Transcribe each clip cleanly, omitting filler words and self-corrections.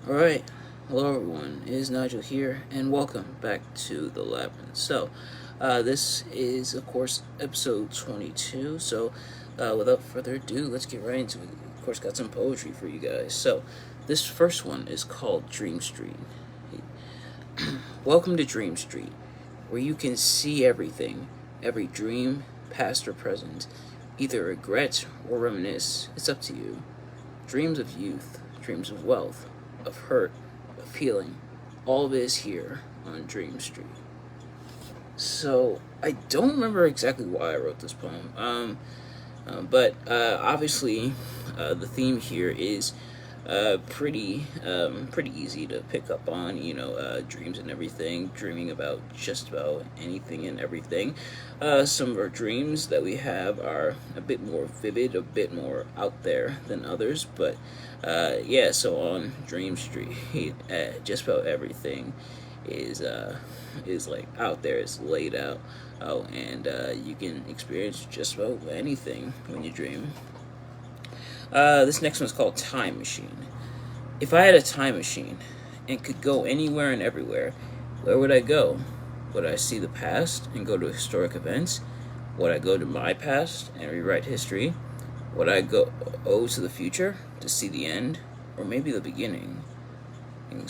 Alright, hello everyone, it is Nigel here, and welcome back to the Labyrinth. This is, of course, episode 22, without further ado, let's get right into it. Of course, got some poetry for you guys. This first one is called Dream Street. Welcome to Dream Street, where you can see everything, every dream, past or present, either regret or reminisce, it's up to you. Dreams of youth, dreams of wealth, of hurt, of healing, all of it is here on Dream Street. So, I don't remember exactly why I wrote this poem, but obviously the theme here is pretty easy to pick up on, dreams and everything, dreaming about just about anything and everything. Some of our dreams that we have are a bit more vivid, a bit more out there than others, but so on Dream Street, just about everything is like out there, it's laid out, and you can experience just about anything when you dream. This next one is called Time Machine. If I had a time machine and could go anywhere and everywhere, where would I go? Would I see the past and go to historic events? Would I go to my past and rewrite history? Would I go to the future to see the end, or maybe the beginning? I'm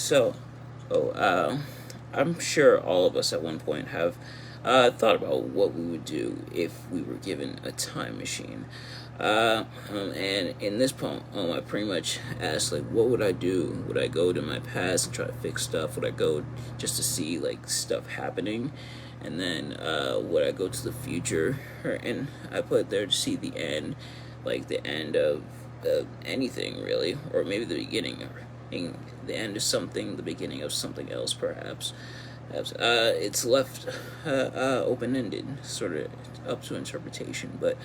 sure all of us at one point have thought about what we would do if we were given a time machine. And in this poem, I pretty much asked, like, what would I do? Would I go to my past and try to fix stuff? Would I go just to see, like, stuff happening? And then, would I go to the future? And I put there to see the end, like the end of anything, really, or maybe the beginning, or the end of something, the beginning of something else, perhaps. It's left open-ended, sort of up to interpretation, but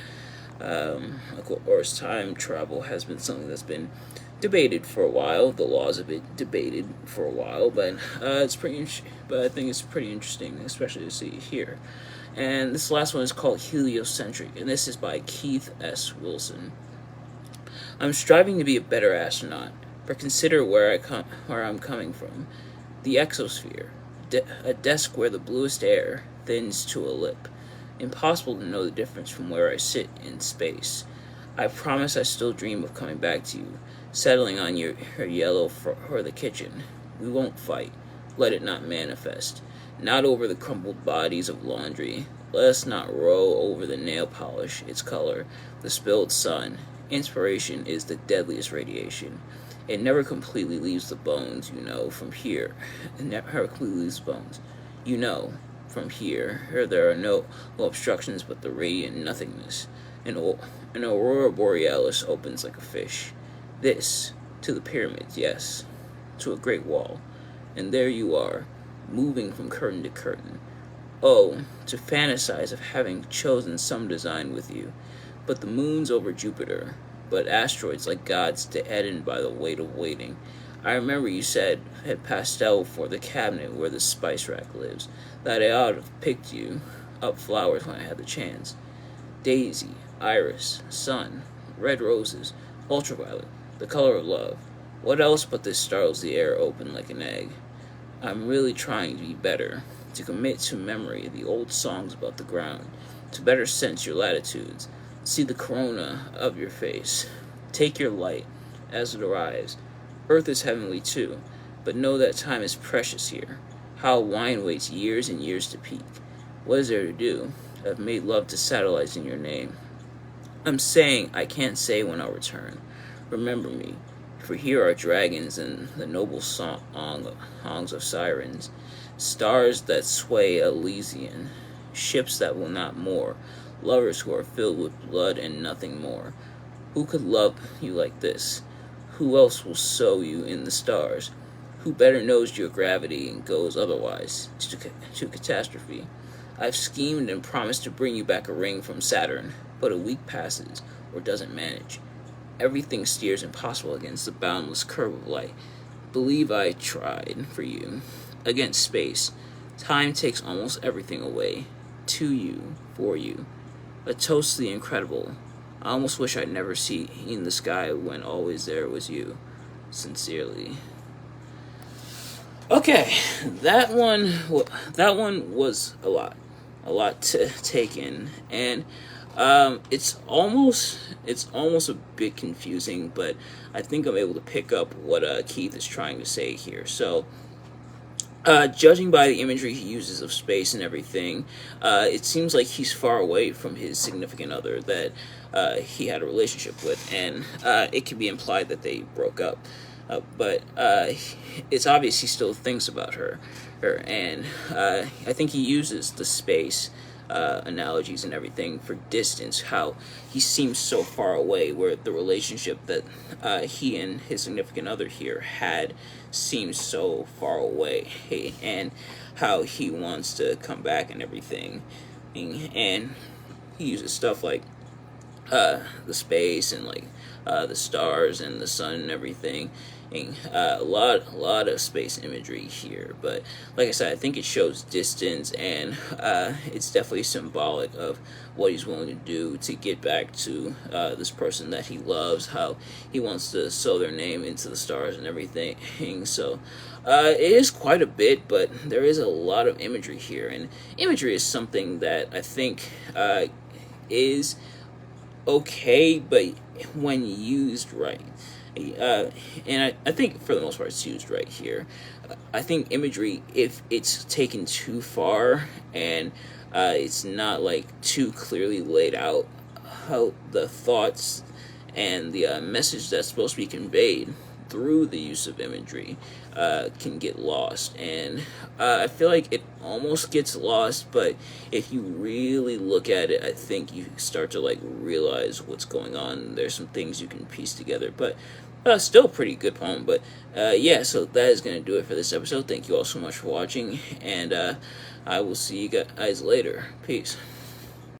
of course, time travel has been something that's been debated for a while. The laws of it debated for a while, but but I think it's pretty interesting, especially to see here. And this last one is called Heliocentric, and this is by Keith S. Wilson. I'm striving to be a better astronaut, but consider where I'm coming from. The exosphere, a desk where the bluest air thins to a lip. Impossible to know the difference from where I sit in space. I promise I still dream of coming back to you, settling on your yellow for the kitchen. We won't fight. Let it not manifest. Not over the crumpled bodies of laundry. Let us not row over the nail polish, its color, the spilled sun. Inspiration is the deadliest radiation. It never completely leaves the bones, from here. It never completely leaves the bones. From here there are no obstructions but the radiant nothingness. An aurora borealis opens like a fish. This, to the pyramids, yes, to a great wall. And there you are, moving from curtain to curtain. Oh, to fantasize of having chosen some design with you. But the moon's over Jupiter, but asteroids like gods deadened by the weight of waiting. I remember you said had pastel for the cabinet where the spice rack lives, that I ought to have picked you up flowers when I had the chance. Daisy, iris, sun, red roses, ultraviolet, the color of love. What else but this startles the air open like an egg? I'm really trying to be better, to commit to memory the old songs about the ground, to better sense your latitudes, see the corona of your face, take your light as it arrives. Earth is heavenly too, but know that time is precious here. How wine waits years and years to peak. What is there to do? I've made love to satellites in your name. I'm saying I can't say when I'll return. Remember me, for here are dragons and the noble songs of sirens, stars that sway Elysian, ships that will not moor, lovers who are filled with blood and nothing more. Who could love you like this? Who else will sow you in the stars? Who better knows your gravity and goes otherwise to catastrophe? I've schemed and promised to bring you back a ring from Saturn, but a week passes, or doesn't manage. Everything steers impossible against the boundless curve of light. Believe I tried for you. Against space, time takes almost everything away. To you, for you. A toast to the incredible. I almost wish I'd never seen the sky when always there was you. Sincerely. Okay, that one was a lot to take in, and it's almost a bit confusing, but I think I'm able to pick up what Keith is trying to say here. So, judging by the imagery he uses of space and everything, it seems like he's far away from his significant other that he had a relationship with, and it can be implied that they broke up. But it's obvious he still thinks about and I think he uses the space analogies and everything for distance. How he seems so far away, where the relationship that he and his significant other here had seems so far away, and how he wants to come back and everything, and he uses stuff like the space and like the stars and the sun and everything. And, a lot of space imagery here, but like I said, I think it shows distance, and it's definitely symbolic of what he's willing to do to get back to this person that he loves. How he wants to sew their name into the stars and everything. So it is quite a bit, but there is a lot of imagery here, and imagery is something that I think is okay, but when used right. And I think for the most part it's used right here. I think imagery, if it's taken too far and it's not like too clearly laid out, how the thoughts and the message that's supposed to be conveyed through the use of imagery can get lost. And I feel like it almost gets lost, but if you really look at it, I think you start to like realize what's going on. There's some things you can piece together, but still a pretty good poem. But yeah, so that is going to do it for this episode. Thank you all so much for watching, and I will see you guys later. Peace.